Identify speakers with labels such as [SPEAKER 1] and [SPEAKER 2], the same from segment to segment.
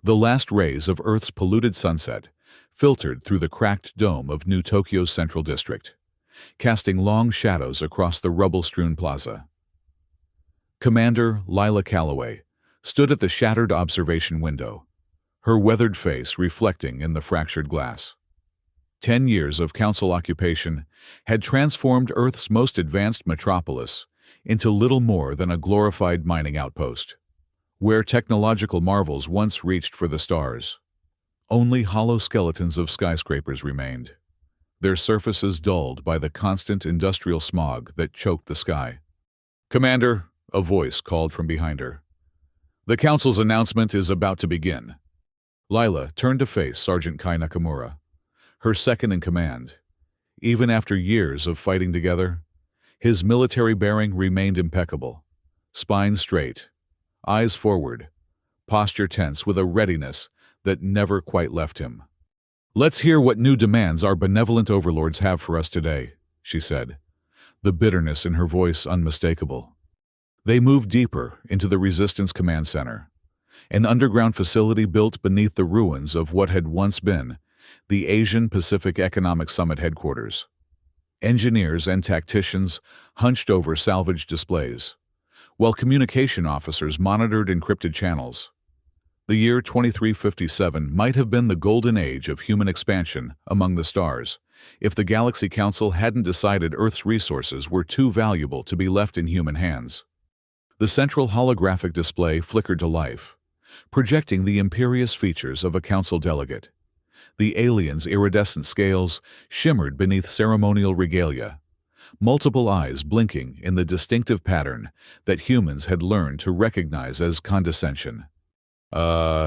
[SPEAKER 1] The last rays of Earth's polluted sunset filtered through the cracked dome of New Tokyo's central district, casting long shadows across the rubble-strewn plaza. Commander Lila Calloway stood at the shattered observation window, her weathered face reflecting in the fractured glass. 10 years of Council occupation had transformed Earth's most advanced metropolis into little more than a glorified mining outpost. Where technological marvels once reached for the stars, only hollow skeletons of skyscrapers remained, their surfaces dulled by the constant industrial smog that choked the sky. "Commander," a voice called from behind her. "The Council's announcement is about to begin." Lila turned to face Sergeant Kai Nakamura, her second in command. Even after years of fighting together, his military bearing remained impeccable, spine straight, eyes forward, posture tense with a readiness that never quite left him. "Let's hear what new demands our benevolent overlords have for us today," she said, the bitterness in her voice unmistakable. They moved deeper into the Resistance Command Center, an underground facility built beneath the ruins of what had once been the Asian Pacific Economic Summit headquarters. Engineers and tacticians hunched over salvaged displays, while communication officers monitored encrypted channels. The year 2357 might have been the golden age of human expansion among the stars, if the Galaxy Council hadn't decided Earth's resources were too valuable to be left in human hands. The central holographic display flickered to life, projecting the imperious features of a council delegate. The aliens' iridescent scales shimmered beneath ceremonial regalia, multiple eyes blinking in the distinctive pattern that humans had learned to recognize as condescension.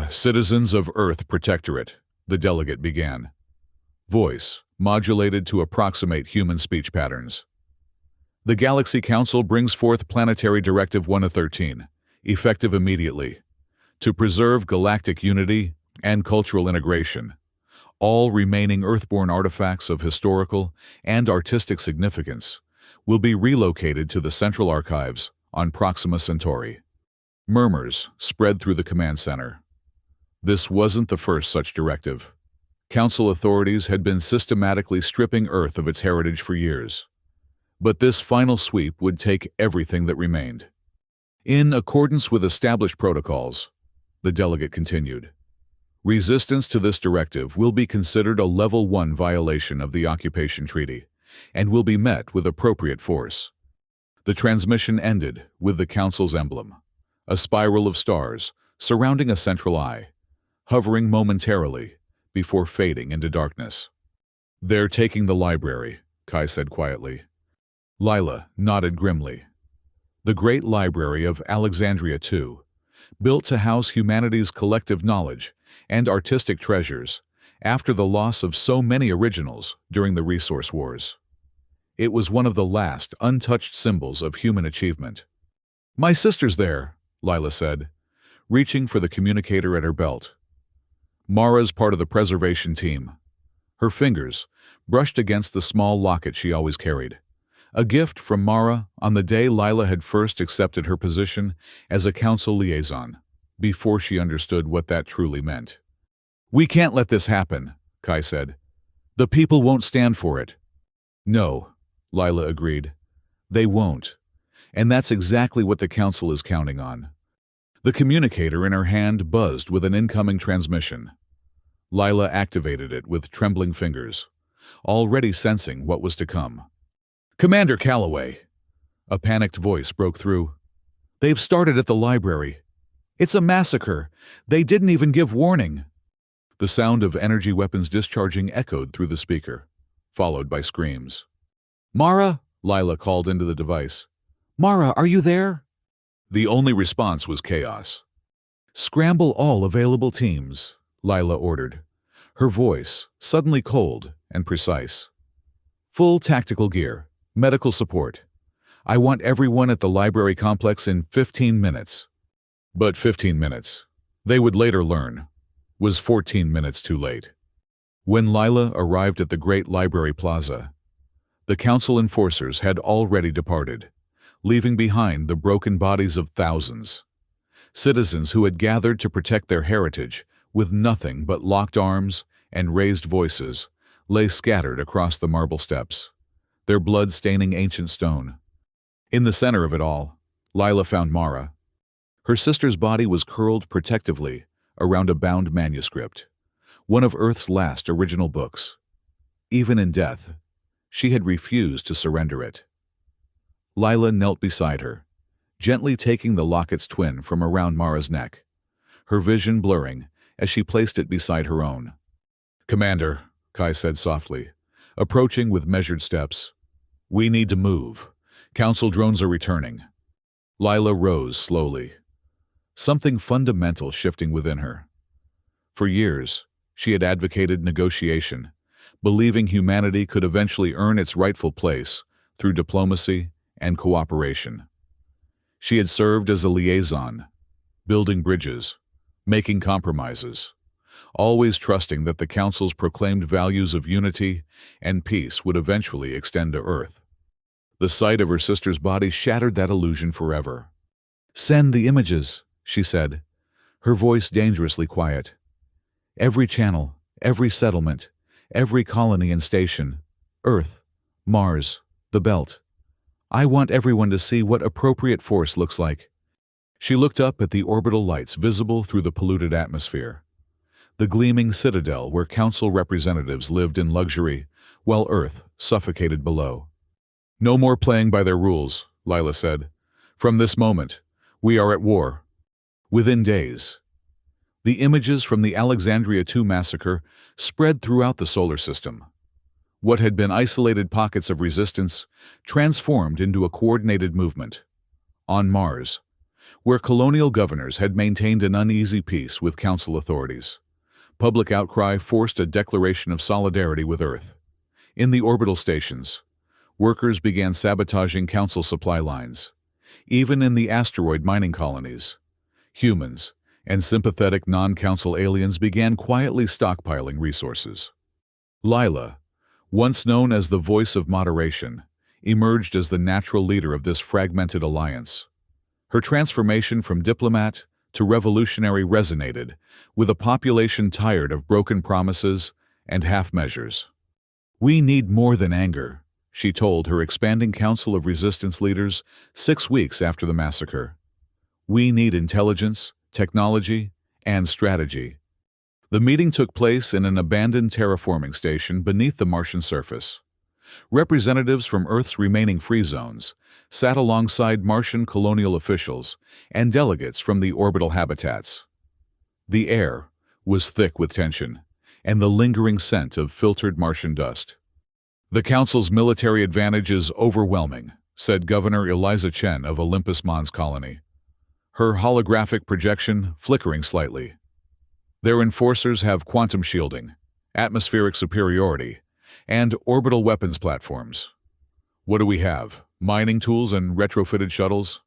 [SPEAKER 1] Citizens of Earth Protectorate," the delegate began, voice modulated to approximate human speech patterns. "The Galaxy Council brings forth Planetary Directive 1-13, effective immediately, to preserve galactic unity and cultural integration. All remaining Earthborn artifacts of historical and artistic significance will be relocated to the Central Archives on Proxima Centauri." Murmurs spread through the command center. This wasn't the first such directive. Council authorities had been systematically stripping Earth of its heritage for years. But this final sweep would take everything that remained. "In accordance with established protocols," the delegate continued, "resistance to this directive will be considered a Level 1 violation of the Occupation Treaty and will be met with appropriate force." The transmission ended with the Council's emblem, a spiral of stars surrounding a central eye, hovering momentarily before fading into darkness. "They're taking the library," Kai said quietly. Lila nodded grimly. The Great Library of Alexandria II, built to house humanity's collective knowledge and artistic treasures after the loss of so many originals during the Resource Wars. It was one of the last untouched symbols of human achievement. "My sister's there," Lila said, reaching for the communicator at her belt. "Mara's part of the preservation team." Her fingers brushed against the small locket she always carried, a gift from Mara on the day Lila had first accepted her position as a council liaison, before she understood what that truly meant. "We can't let this happen," Kai said. "The people won't stand for it." "No," Lila agreed. "They won't. And that's exactly what the council is counting on." The communicator in her hand buzzed with an incoming transmission. Lila activated it with trembling fingers, already sensing what was to come. "Commander Calloway," a panicked voice broke through. "They've started at the library. It's a massacre. They didn't even give warning." The sound of energy weapons discharging echoed through the speaker, followed by screams. "Mara?" Lila called into the device. "Mara, are you there?" The only response was chaos. "Scramble all available teams," Lila ordered, her voice suddenly cold and precise. "Full tactical gear, medical support. I want everyone at the library complex in 15 minutes. But 15 minutes, they would later learn, was 14 minutes too late. When Lila arrived at the Great Library Plaza, the council enforcers had already departed, leaving behind the broken bodies of thousands. Citizens who had gathered to protect their heritage with nothing but locked arms and raised voices, lay scattered across the marble steps, their blood staining ancient stone. In the center of it all, Lila found Mara. Her sister's body was curled protectively around a bound manuscript, one of Earth's last original books. Even in death, she had refused to surrender it. Lila knelt beside her, gently taking the locket's twin from around Mara's neck, her vision blurring as she placed it beside her own. "Commander," Kai said softly, approaching with measured steps. "We need to move. Council drones are returning." Lila rose slowly, something fundamental shifting within her. For years, she had advocated negotiation, believing humanity could eventually earn its rightful place through diplomacy and cooperation. She had served as a liaison, building bridges, making compromises, always trusting that the Council's proclaimed values of unity and peace would eventually extend to Earth. The sight of her sister's body shattered that illusion forever. "Send the images," she said, her voice dangerously quiet. "Every channel, every settlement, every colony and station, Earth, Mars, the Belt. I want everyone to see what appropriate force looks like." She looked up at the orbital lights visible through the polluted atmosphere, the gleaming citadel where Council representatives lived in luxury while Earth suffocated below. "No more playing by their rules," Lila said. "From this moment, we are at war." Within days, the images from the Alexandria II massacre spread throughout the solar system. What had been isolated pockets of resistance transformed into a coordinated movement. On Mars, where colonial governors had maintained an uneasy peace with Council authorities, public outcry forced a declaration of solidarity with Earth. In the orbital stations, workers began sabotaging Council supply lines. Even in the asteroid mining colonies, humans and sympathetic non-Council aliens began quietly stockpiling resources. Lila, once known as the voice of moderation, emerged as the natural leader of this fragmented alliance. Her transformation from diplomat to revolutionary resonated with a population tired of broken promises and half-measures. "We need more than anger," she told her expanding council of resistance leaders 6 weeks after the massacre. "We need intelligence, technology, and strategy." The meeting took place in an abandoned terraforming station beneath the Martian surface. Representatives from Earth's remaining free zones sat alongside Martian colonial officials and delegates from the orbital habitats. The air was thick with tension and the lingering scent of filtered Martian dust. "The Council's military advantage is overwhelming," said Governor Eliza Chen of Olympus Mons Colony, her holographic projection flickering slightly. "Their enforcers have quantum shielding, atmospheric superiority, and orbital weapons platforms. What do we have? Mining tools and retrofitted shuttles?"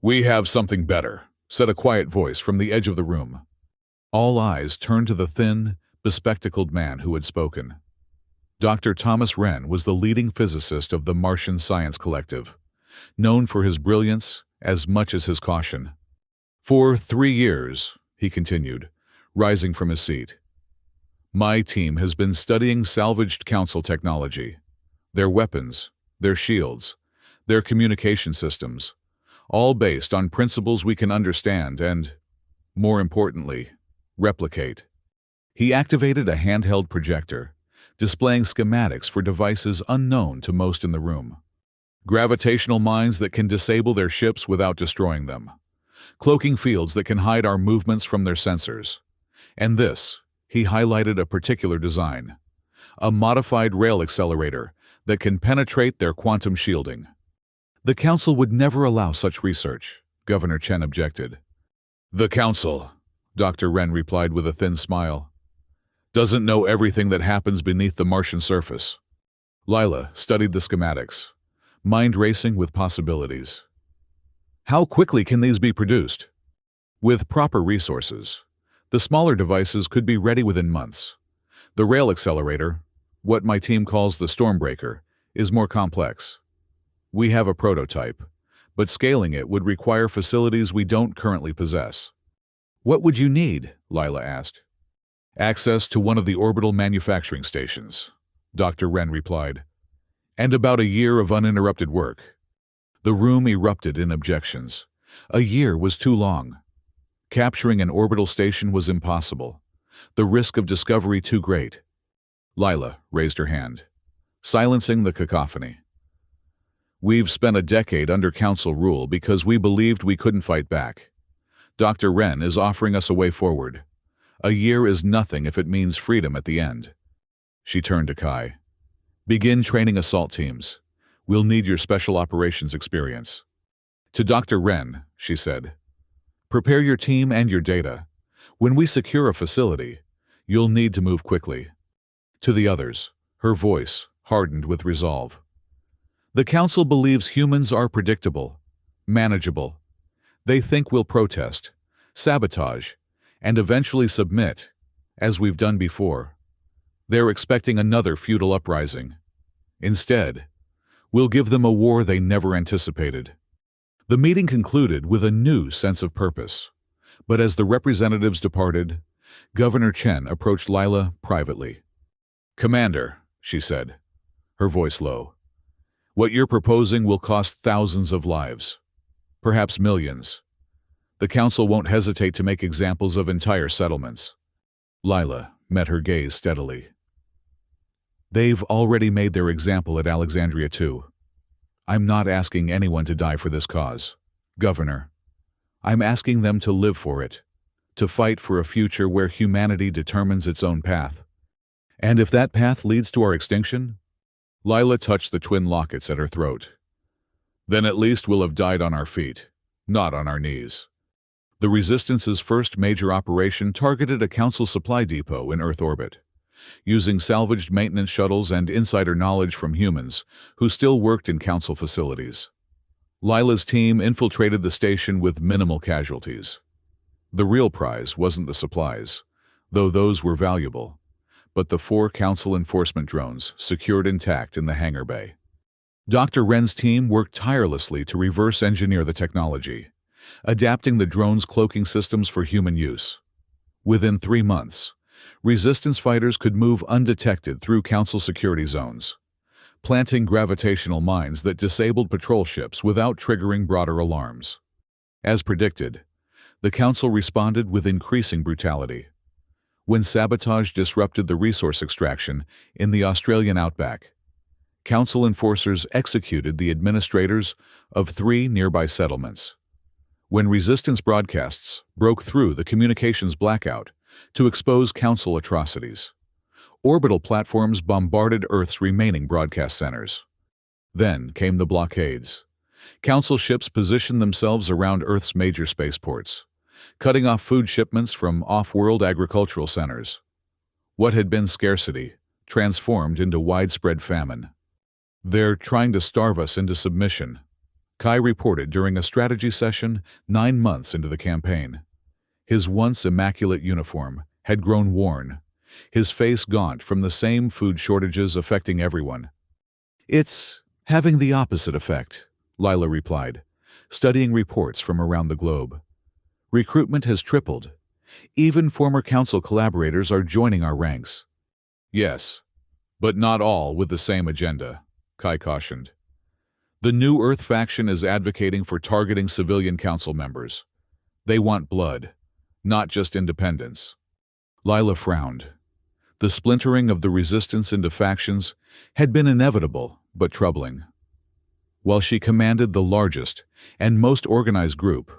[SPEAKER 1] "We have something better," said a quiet voice from the edge of the room. All eyes turned to the thin, bespectacled man who had spoken. Dr. Thomas Wren was the leading physicist of the Martian Science Collective, known for his brilliance as much as his caution. "For 3 years," he continued, rising from his seat, "my team has been studying salvaged Council technology, their weapons, their shields, their communication systems, all based on principles we can understand and, more importantly, replicate." He activated a handheld projector, displaying schematics for devices unknown to most in the room. Gravitational mines that can disable their ships without destroying them. Cloaking fields that can hide our movements from their sensors. And this, he highlighted a particular design. A modified rail accelerator that can penetrate their quantum shielding. "The Council would never allow such research," Governor Chen objected. "The Council," Dr. Wren replied with a thin smile, "doesn't know everything that happens beneath the Martian surface." Lila studied the schematics, mind racing with possibilities. "How quickly can these be produced?" "With proper resources. The smaller devices could be ready within months. The rail accelerator, what my team calls the Stormbreaker, is more complex. We have a prototype, but scaling it would require facilities we don't currently possess." "What would you need?" Lila asked. Access to one of the orbital manufacturing stations, Dr. Wren replied. And about a year of uninterrupted work. The room erupted in objections. A year was too long. Capturing an orbital station was impossible. The risk of discovery too great. Lila raised her hand, silencing the cacophony. We've spent a decade under Council rule because we believed we couldn't fight back. Dr. Wren is offering us a way forward. A year is nothing if it means freedom at the end. She turned to Kai. Begin training assault teams. We'll need your special operations experience. To Dr. Wren, she said, prepare your team and your data. When we secure a facility, you'll need to move quickly. To the others, her voice hardened with resolve. The Council believes humans are predictable, manageable. They think we'll protest, sabotage, and eventually submit, as we've done before. They're expecting another feudal uprising. Instead, we'll give them a war they never anticipated. The meeting concluded with a new sense of purpose. But as the representatives departed, Governor Chen approached Lila privately. Commander, she said, her voice low, what you're proposing will cost thousands of lives, perhaps millions. The Council won't hesitate to make examples of entire settlements. Lila met her gaze steadily. They've already made their example at Alexandria too. I'm not asking anyone to die for this cause, Governor. I'm asking them to live for it, to fight for a future where humanity determines its own path. And if that path leads to our extinction? Lila touched the twin lockets at her throat. Then at least we'll have died on our feet, not on our knees. The Resistance's first major operation targeted a Council supply depot in Earth orbit, using salvaged maintenance shuttles and insider knowledge from humans who still worked in Council facilities. Lila's team infiltrated the station with minimal casualties. The real prize wasn't the supplies, though those were valuable, but the 4 Council enforcement drones secured intact in the hangar bay. Dr. Wren's team worked tirelessly to reverse engineer the technology, adapting the drones' cloaking systems for human use. Within 3 months, Resistance fighters could move undetected through Council security zones, planting gravitational mines that disabled patrol ships without triggering broader alarms. As predicted, the Council responded with increasing brutality. When sabotage disrupted the resource extraction in the Australian outback, Council enforcers executed the administrators of 3 nearby settlements. When Resistance broadcasts broke through the communications blackout to expose Council atrocities, orbital platforms bombarded Earth's remaining broadcast centers. Then came the blockades. Council ships positioned themselves around Earth's major spaceports, cutting off food shipments from off-world agricultural centers. What had been scarcity transformed into widespread famine. They're trying to starve us into submission, Kai reported during a strategy session 9 months into the campaign. His once immaculate uniform had grown worn, his face gaunt from the same food shortages affecting everyone. It's having the opposite effect, Lila replied, studying reports from around the globe. Recruitment has tripled. Even former Council collaborators are joining our ranks. Yes, but not all with the same agenda, Kai cautioned. The New Earth faction is advocating for targeting civilian Council members. They want blood, not just independence. Lila frowned. The splintering of the Resistance into factions had been inevitable but troubling. While she commanded the largest and most organized group,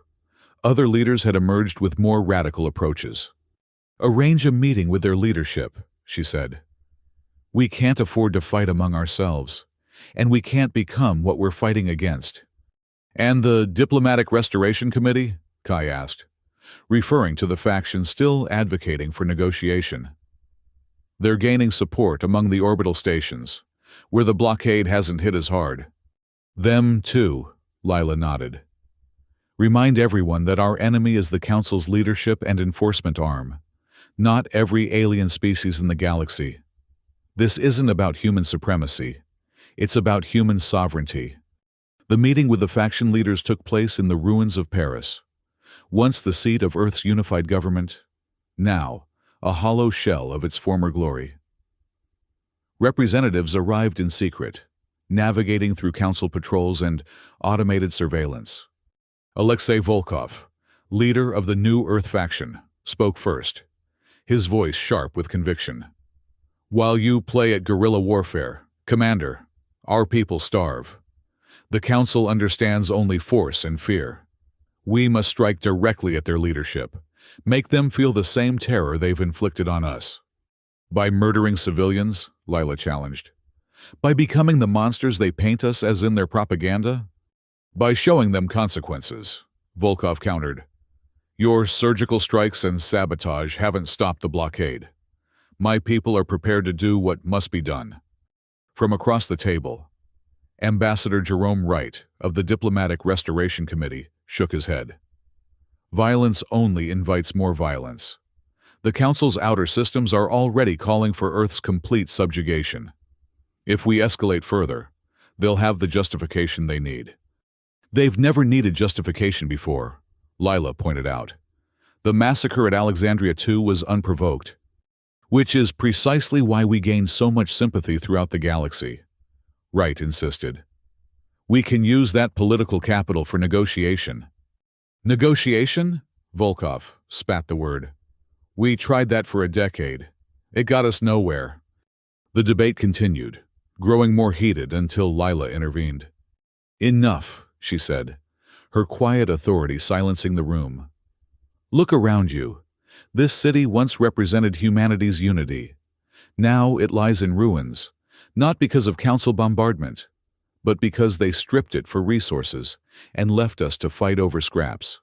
[SPEAKER 1] other leaders had emerged with more radical approaches. Arrange a meeting with their leadership, she said. We can't afford to fight among ourselves, and we can't become what we're fighting against. And the Diplomatic Restoration Committee? Kai asked, referring to the faction still advocating for negotiation. They're gaining support among the orbital stations, where the blockade hasn't hit as hard. Them too, Lila nodded. Remind everyone that our enemy is the Council's leadership and enforcement arm, not every alien species in the galaxy. This isn't about human supremacy. It's about human sovereignty. The meeting with the faction leaders took place in the ruins of Paris, once the seat of Earth's unified government, now a hollow shell of its former glory. Representatives arrived in secret, navigating through council patrols and automated surveillance. Alexei Volkov, leader of the New Earth faction, spoke first, his voice sharp with conviction. "While you play at guerrilla warfare, Commander, our people starve. The Council understands only force and fear. We must strike directly at their leadership, make them feel the same terror they've inflicted on us." "By murdering civilians?" Lila challenged. "By becoming the monsters they paint us as in their propaganda?" "By showing them consequences," Volkov countered. "Your surgical strikes and sabotage haven't stopped the blockade. My people are prepared to do what must be done." From across the table, Ambassador Jerome Wright of the Diplomatic Restoration Committee shook his head. "Violence only invites more violence. The Council's outer systems are already calling for Earth's complete subjugation. If we escalate further, they'll have the justification they need." "They've never needed justification before," Lila pointed out. "The massacre at Alexandria II was unprovoked. Which is precisely why we gained so much sympathy throughout the galaxy," Wright insisted. "We can use that political capital for negotiation." "Negotiation?" Volkov spat the word. "We tried that for a decade. It got us nowhere." The debate continued, growing more heated until Lila intervened. "Enough," she said, her quiet authority silencing the room. "Look around you. This city once represented humanity's unity. Now it lies in ruins, not because of council bombardment, but because they stripped it for resources and left us to fight over scraps."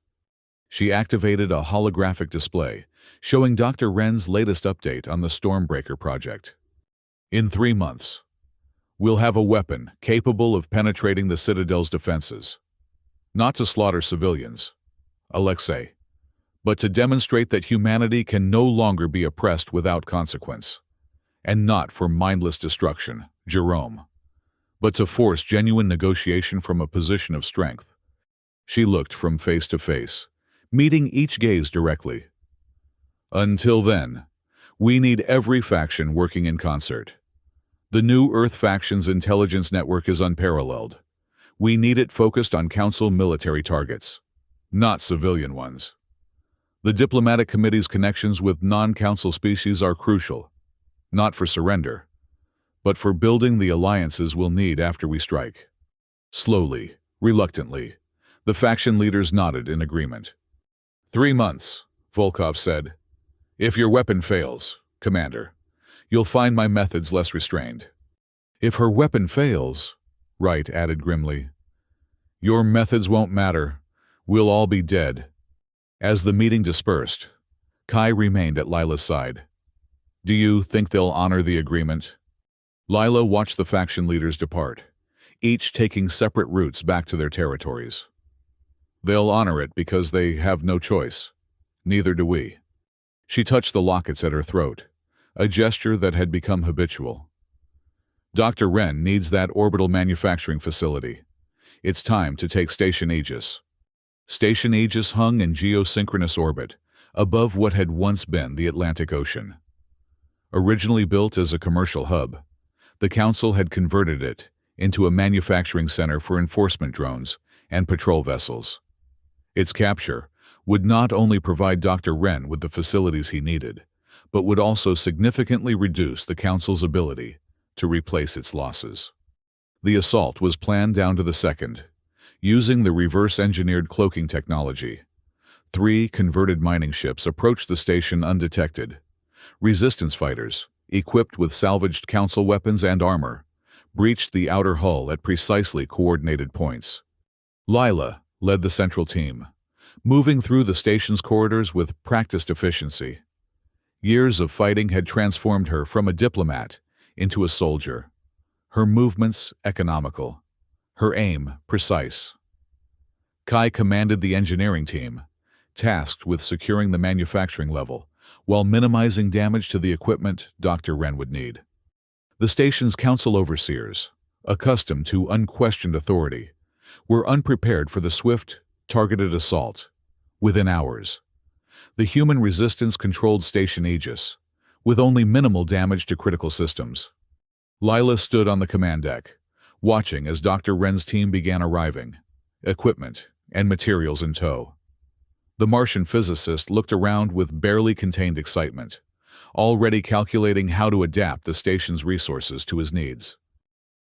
[SPEAKER 1] She activated a holographic display, showing Dr. Wren's latest update on the Stormbreaker project. "In 3 months, we'll have a weapon capable of penetrating the Citadel's defenses. Not to slaughter civilians, Alexei, but to demonstrate that humanity can no longer be oppressed without consequence. And not for mindless destruction, Jerome, but to force genuine negotiation from a position of strength." She looked from face to face, meeting each gaze directly. "Until then, we need every faction working in concert. The New Earth faction's intelligence network is unparalleled. We need it focused on Council military targets, not civilian ones. The Diplomatic Committee's connections with non-Council species are crucial, not for surrender, but for building the alliances we'll need after we strike." Slowly, reluctantly, the faction leaders nodded in agreement. 3 months, Volkov said. "If your weapon fails, Commander, you'll find my methods less restrained." "If her weapon fails," Wright added grimly, "your methods won't matter. We'll all be dead." As the meeting dispersed, Kai remained at Lila's side. "Do you think they'll honor the agreement?" Lila watched the faction leaders depart, each taking separate routes back to their territories. "They'll honor it because they have no choice. Neither do we." She touched the lockets at her throat, a gesture that had become habitual. "Dr. Wren needs that orbital manufacturing facility. It's time to take Station Aegis." Station Aegis hung in geosynchronous orbit, above what had once been the Atlantic Ocean. Originally built as a commercial hub, the Council had converted it into a manufacturing center for enforcement drones and patrol vessels. Its capture would not only provide Dr. Wren with the facilities he needed, but would also significantly reduce the Council's ability to replace its losses. The assault was planned down to the second, using the reverse-engineered cloaking technology. 3 converted mining ships approached the station undetected. Resistance fighters, equipped with salvaged Council weapons and armor, breached the outer hull at precisely coordinated points. Lila led the central team, moving through the station's corridors with practiced efficiency. Years of fighting had transformed her from a diplomat into a soldier. Her movements economical, her aim precise. Kai commanded the engineering team, tasked with securing the manufacturing level, while minimizing damage to the equipment Dr. Wren would need. The station's Council overseers, accustomed to unquestioned authority, were unprepared for the swift, targeted assault. Within hours, The human resistance controlled Station Aegis, with only minimal damage to critical systems. Lila stood on the command deck, watching as Dr. Wren's team began arriving, equipment and materials in tow. The Martian physicist looked around with barely contained excitement, already calculating how to adapt the station's resources to his needs.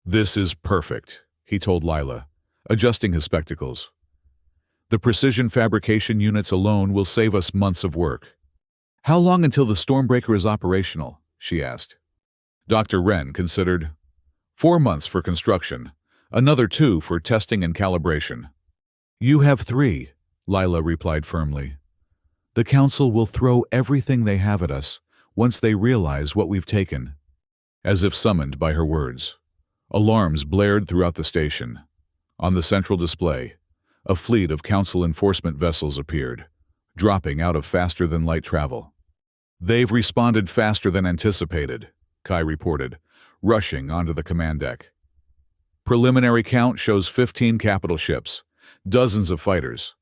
[SPEAKER 1] "This is perfect," he told Lila, adjusting his spectacles. "The precision fabrication units alone will save us months of work." "How long until the Stormbreaker is operational?" she asked. Dr. Wren considered. 4 months for construction, another 2 for testing and calibration. "You have 3, Lila replied firmly. "The Council will throw everything they have at us once they realize what we've taken." As if summoned by her words, alarms blared throughout the station. On the central display, a fleet of Council enforcement vessels appeared, dropping out of faster-than-light travel. "They've responded faster than anticipated," Kai reported, rushing onto the command deck. "Preliminary count shows 15 capital ships, dozens of fighters."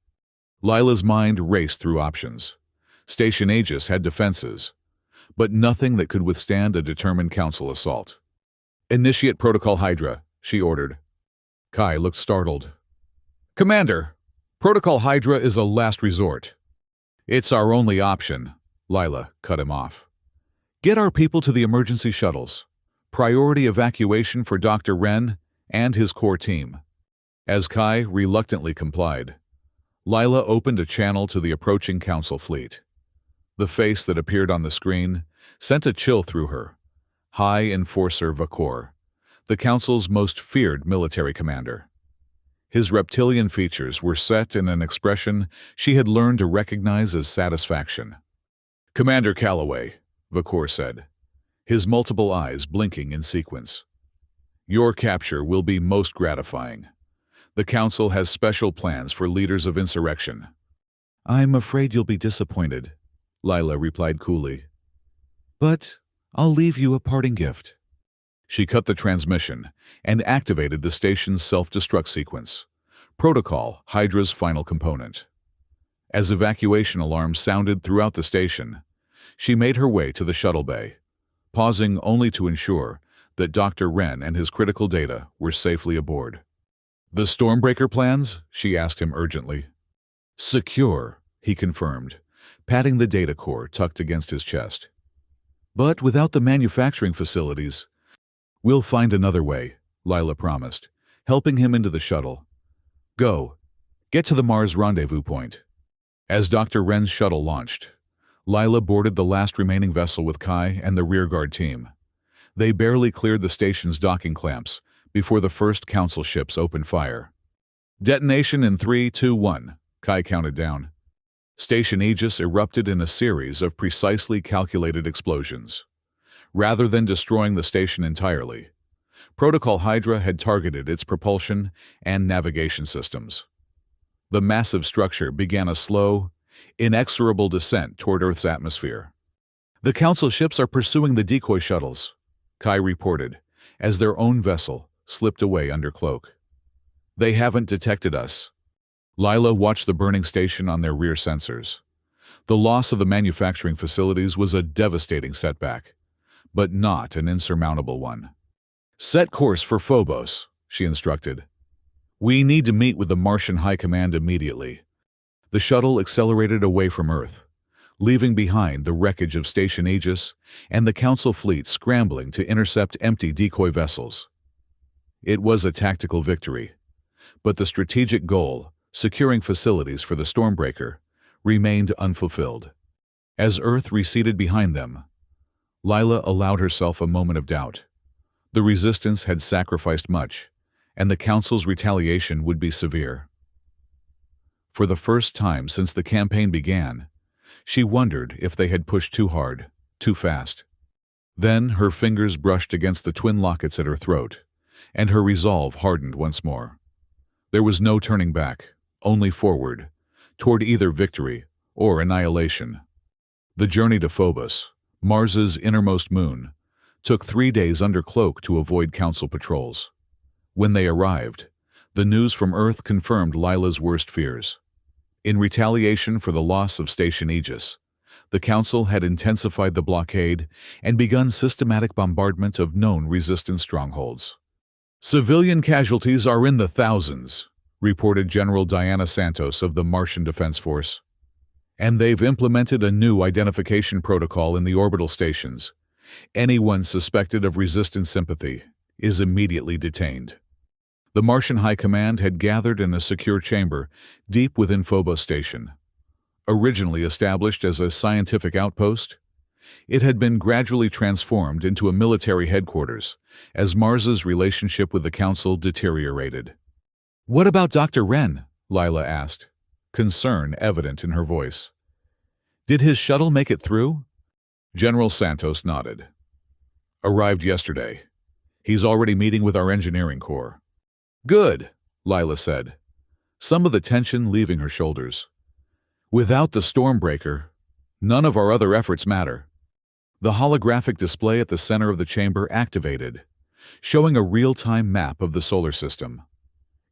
[SPEAKER 1] Lila's mind raced through options. Station Aegis had defenses, but nothing that could withstand a determined Council assault. "Initiate Protocol Hydra," she ordered. Kai looked startled. "Commander, Protocol Hydra is a last resort." "It's our only option," Lila cut him off. "Get our people to the emergency shuttles. Priority evacuation for Dr. Wren and his core team." As Kai reluctantly complied, Lila opened a channel to the approaching Council fleet. The face that appeared on the screen sent a chill through her. High Enforcer Vakor, the Council's most feared military commander. His reptilian features were set in an expression she had learned to recognize as satisfaction. "Commander Calloway," Vakor said, his multiple eyes blinking in sequence. "Your capture will be most gratifying. The Council has special plans for leaders of insurrection." "I'm afraid you'll be disappointed," Lila replied coolly. "But I'll leave you a parting gift." She cut the transmission and activated the station's self-destruct sequence, Protocol Hydra's final component. As evacuation alarms sounded throughout the station, she made her way to the shuttle bay, pausing only to ensure that Dr. Wren and his critical data were safely aboard. "The Stormbreaker plans?" she asked him urgently. "Secure," he confirmed, patting the data core tucked against his chest. "But without the manufacturing facilities—" "We'll find another way," Lila promised, helping him into the shuttle. "Go. Get to the Mars rendezvous point." As Dr. Wren's shuttle launched, Lila boarded the last remaining vessel with Kai and the rearguard team. They barely cleared the station's docking clamps before the first Council ships opened fire. "Detonation in 3, 2, 1, Kai counted down. Station Aegis erupted in a series of precisely calculated explosions. Rather than destroying the station entirely, Protocol Hydra had targeted its propulsion and navigation systems. The massive structure began a slow, inexorable descent toward Earth's atmosphere. "The Council ships are pursuing the decoy shuttles," Kai reported, as their own vessel slipped away under cloak. "They haven't detected us." Lila watched the burning station on their rear sensors. The loss of the manufacturing facilities was a devastating setback, but not an insurmountable one. "Set course for Phobos," she instructed. "We need to meet with the Martian High Command immediately." The shuttle accelerated away from Earth, leaving behind the wreckage of Station Aegis and the Council fleet scrambling to intercept empty decoy vessels. It was a tactical victory, but the strategic goal, securing facilities for the Stormbreaker, remained unfulfilled. As Earth receded behind them, Lila allowed herself a moment of doubt. The Resistance had sacrificed much, and the Council's retaliation would be severe. For the first time since the campaign began, she wondered if they had pushed too hard, too fast. Then her fingers brushed against the twin lockets at her throat, and her resolve hardened once more. There was no turning back, only forward, toward either victory or annihilation. The journey to Phobos, Mars's innermost moon, took 3 days under cloak to avoid Council patrols. When they arrived, the news from Earth confirmed Lila's worst fears. In retaliation for the loss of Station Aegis, the Council had intensified the blockade and begun systematic bombardment of known resistance strongholds. Civilian casualties are in the thousands, reported General Diana Santos of the Martian Defense Force. And they've implemented a new identification protocol in the orbital stations. Anyone suspected of resistance sympathy is immediately detained. The Martian High Command had gathered in a secure chamber deep within Phobos Station. Originally established as a scientific outpost, it had been gradually transformed into a military headquarters as Mars's relationship with the Council deteriorated. "What about Dr. Wren?" Lila asked, concern evident in her voice. "Did his shuttle make it through?" General Santos nodded. "Arrived yesterday. He's already meeting with our engineering corps." "Good," Lila said, some of the tension leaving her shoulders. "Without the Stormbreaker, none of our other efforts matter." The holographic display at the center of the chamber activated, showing a real-time map of the solar system.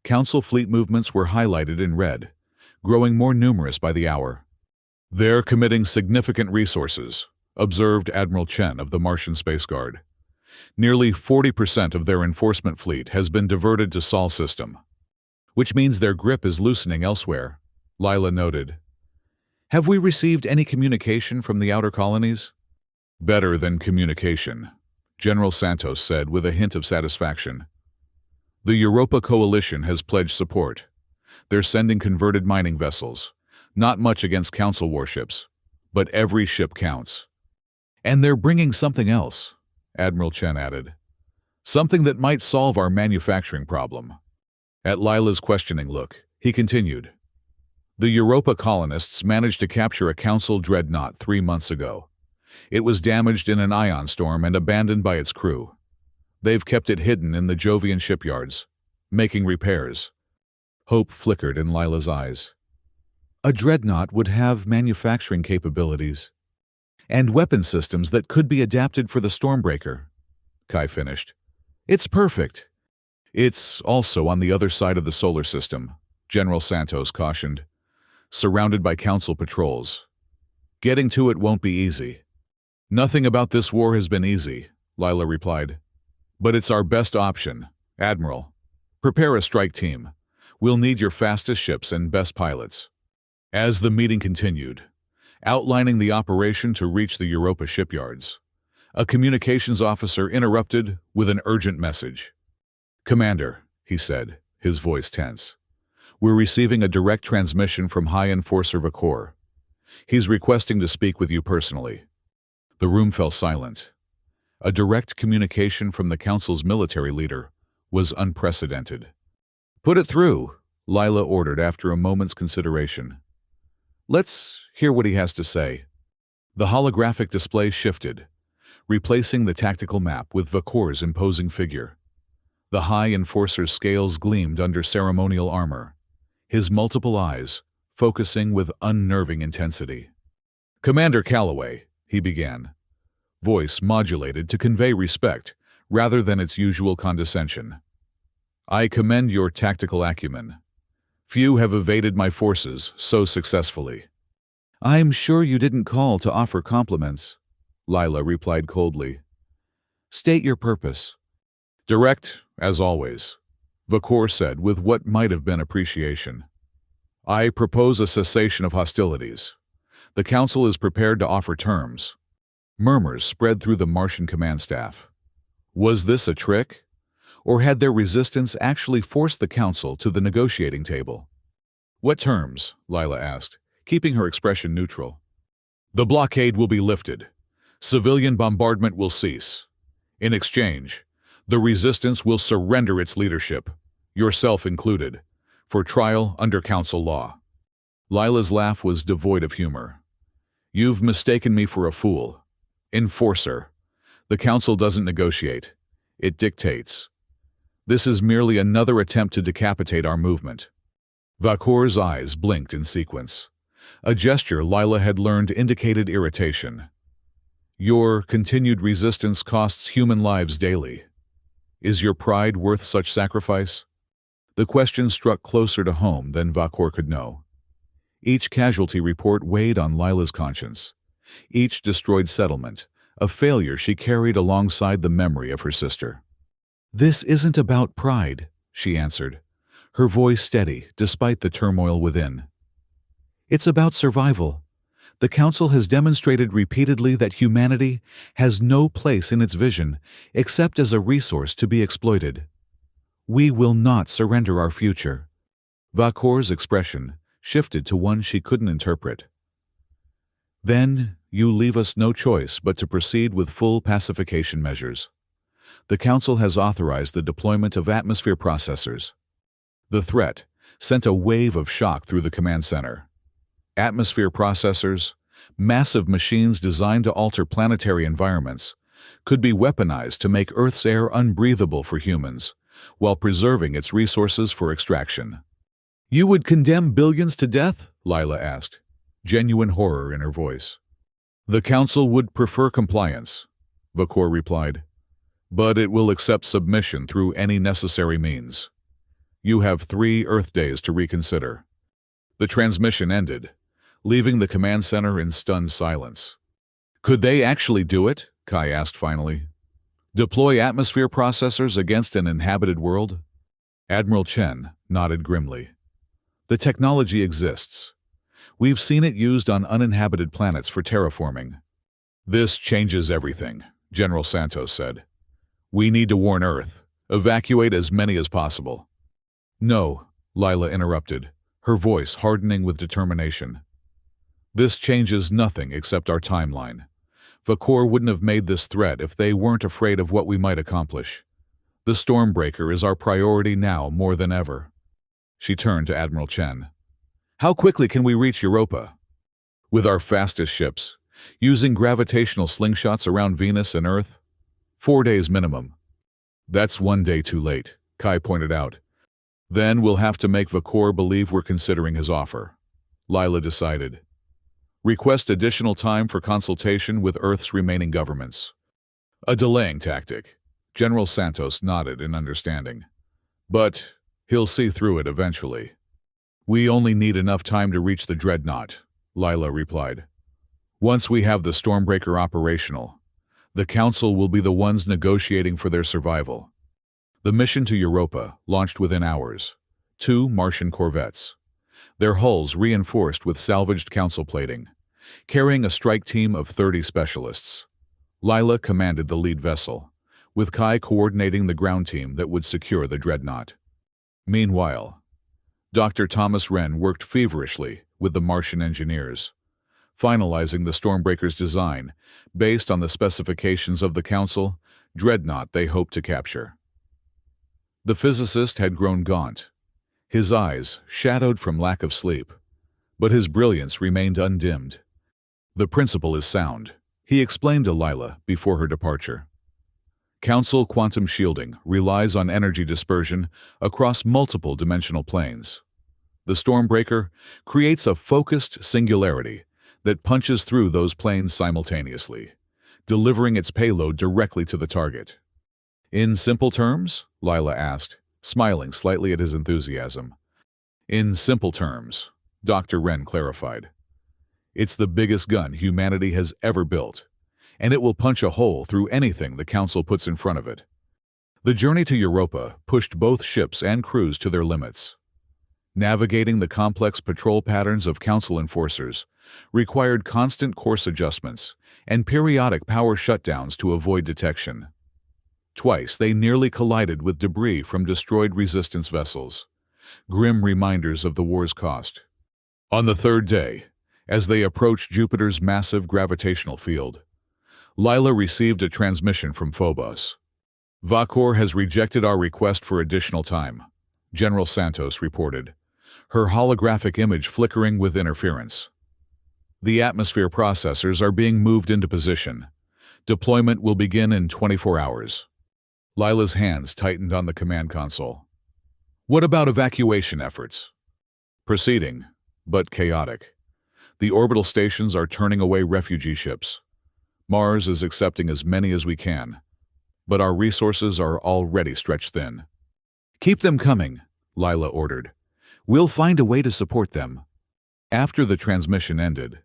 [SPEAKER 1] Council fleet movements were highlighted in red, growing more numerous by the hour. "They're committing significant resources," observed Admiral Chen of the Martian Space Guard. "Nearly 40% of their enforcement fleet has been diverted to Sol system, which means their grip is loosening elsewhere," Lila noted. "Have we received any communication from the outer colonies?" "Better than communication," General Santos said with a hint of satisfaction. "The Europa Coalition has pledged support. They're sending converted mining vessels. Not much against Council warships, but every ship counts. And they're bringing something else," Admiral Chen added. "Something that might solve our manufacturing problem." At Lila's questioning look, he continued. "The Europa colonists managed to capture a Council dreadnought 3 months ago. It was damaged in an ion storm and abandoned by its crew. They've kept it hidden in the Jovian shipyards, making repairs." Hope flickered in Lila's eyes. "A dreadnought would have manufacturing capabilities and weapon systems that could be adapted for the Stormbreaker," Kai finished. "It's perfect." "It's also on the other side of the solar system," General Santos cautioned, "surrounded by Council patrols. Getting to it won't be easy." "Nothing about this war has been easy," Lila replied. "But it's our best option. Admiral, prepare a strike team. We'll need your fastest ships and best pilots." As the meeting continued, outlining the operation to reach the Europa shipyards, a communications officer interrupted with an urgent message. "Commander," he said, his voice tense, "we're receiving a direct transmission from High Enforcer Vakor. He's requesting to speak with you personally." The room fell silent. A direct communication from the Council's military leader was unprecedented. "Put it through," Lila ordered after a moment's consideration. "Let's hear what he has to say." The holographic display shifted, replacing the tactical map with Vakor's imposing figure. The High Enforcer's scales gleamed under ceremonial armor, his multiple eyes focusing with unnerving intensity. "Commander Calloway," he began, voice modulated to convey respect rather than its usual condescension. "I commend your tactical acumen. Few have evaded my forces so successfully." "I'm sure you didn't call to offer compliments," Lila replied coldly. "State your purpose." "Direct, as always," Vakor said with what might have been appreciation. "I propose a cessation of hostilities. The Council is prepared to offer terms." Murmurs spread through the Martian command staff. Was this a trick? Or had their resistance actually forced the Council to the negotiating table? "What terms?" Lila asked, keeping her expression neutral. "The blockade will be lifted. Civilian bombardment will cease. In exchange, the resistance will surrender its leadership, yourself included, for trial under Council law." Lila's laugh was devoid of humor. "You've mistaken me for a fool. Enforcer. The Council doesn't negotiate. It dictates. This is merely another attempt to decapitate our movement." Vakor's eyes blinked in sequence. A gesture Lila had learned indicated irritation. "Your continued resistance costs human lives daily. Is your pride worth such sacrifice?" The question struck closer to home than Vakor could know. Each casualty report weighed on Lila's conscience. Each destroyed settlement, a failure she carried alongside the memory of her sister. "This isn't about pride," she answered, her voice steady despite the turmoil within. "It's about survival. The Council has demonstrated repeatedly that humanity has no place in its vision except as a resource to be exploited. We will not surrender our future." Vacor's expression shifted to one she couldn't interpret. "Then you leave us no choice but to proceed with full pacification measures. The Council has authorized the deployment of atmosphere processors." The threat sent a wave of shock through the command center. Atmosphere processors, massive machines designed to alter planetary environments, could be weaponized to make Earth's air unbreathable for humans, while preserving its resources for extraction. "You would condemn billions to death?" Lila asked, genuine horror in her voice. "The Council would prefer compliance," Vacor replied, "but it will accept submission through any necessary means. You have 3 Earth days to reconsider." The transmission ended, leaving the command center in stunned silence. "Could they actually do it?" Kai asked finally. "Deploy atmosphere processors against an inhabited world?" Admiral Chen nodded grimly. "The technology exists. We've seen it used on uninhabited planets for terraforming." "This changes everything," General Santos said. "We need to warn Earth. Evacuate as many as possible." "No," Lila interrupted, her voice hardening with determination. "This changes nothing except our timeline. Vacor wouldn't have made this threat if they weren't afraid of what we might accomplish. The Stormbreaker is our priority now more than ever." She turned to Admiral Chen. "How quickly can we reach Europa?" "With our fastest ships, using gravitational slingshots around Venus and Earth. 4 days minimum." "That's 1 day too late," Kai pointed out. "Then we'll have to make Vacor believe we're considering his offer," Lila decided. "Request additional time for consultation with Earth's remaining governments." "A delaying tactic." General Santos nodded in understanding. "But he'll see through it eventually." "We only need enough time to reach the Dreadnought," Lila replied. "Once we have the Stormbreaker operational, the Council will be the ones negotiating for their survival." The mission to Europa launched within hours. 2 Martian corvettes, their hulls reinforced with salvaged Council plating, carrying a strike team of 30 specialists. Lila commanded the lead vessel, with Kai coordinating the ground team that would secure the Dreadnought. Meanwhile, Dr. Thomas Wren worked feverishly with the Martian engineers, finalizing the Stormbreaker's design based on the specifications of the Council Dreadnought they hoped to capture. The physicist had grown gaunt, his eyes shadowed from lack of sleep, but his brilliance remained undimmed. "The principle is sound," he explained to Lila before her departure. Council quantum shielding relies on energy dispersion across multiple dimensional planes. The Stormbreaker creates a focused singularity that punches through those planes simultaneously, delivering its payload directly to the target. "In simple terms?" Lila asked, smiling slightly at his enthusiasm. "In simple terms," Dr. Wren clarified. "It's the biggest gun humanity has ever built, and it will punch a hole through anything the Council puts in front of it." The journey to Europa pushed both ships and crews to their limits. Navigating the complex patrol patterns of Council enforcers required constant course adjustments and periodic power shutdowns to avoid detection. Twice they nearly collided with debris from destroyed resistance vessels, grim reminders of the war's cost. On the 3rd day, as they approached Jupiter's massive gravitational field, Lila received a transmission from Phobos. "Vacor has rejected our request for additional time," General Santos reported, her holographic image flickering with interference. "The atmosphere processors are being moved into position. Deployment will begin in 24 hours. Lila's hands tightened on the command console. "What about evacuation efforts?" "Proceeding, but chaotic. The orbital stations are turning away refugee ships. Mars is accepting as many as we can, but our resources are already stretched thin." "Keep them coming," Lila ordered. "We'll find a way to support them." After the transmission ended,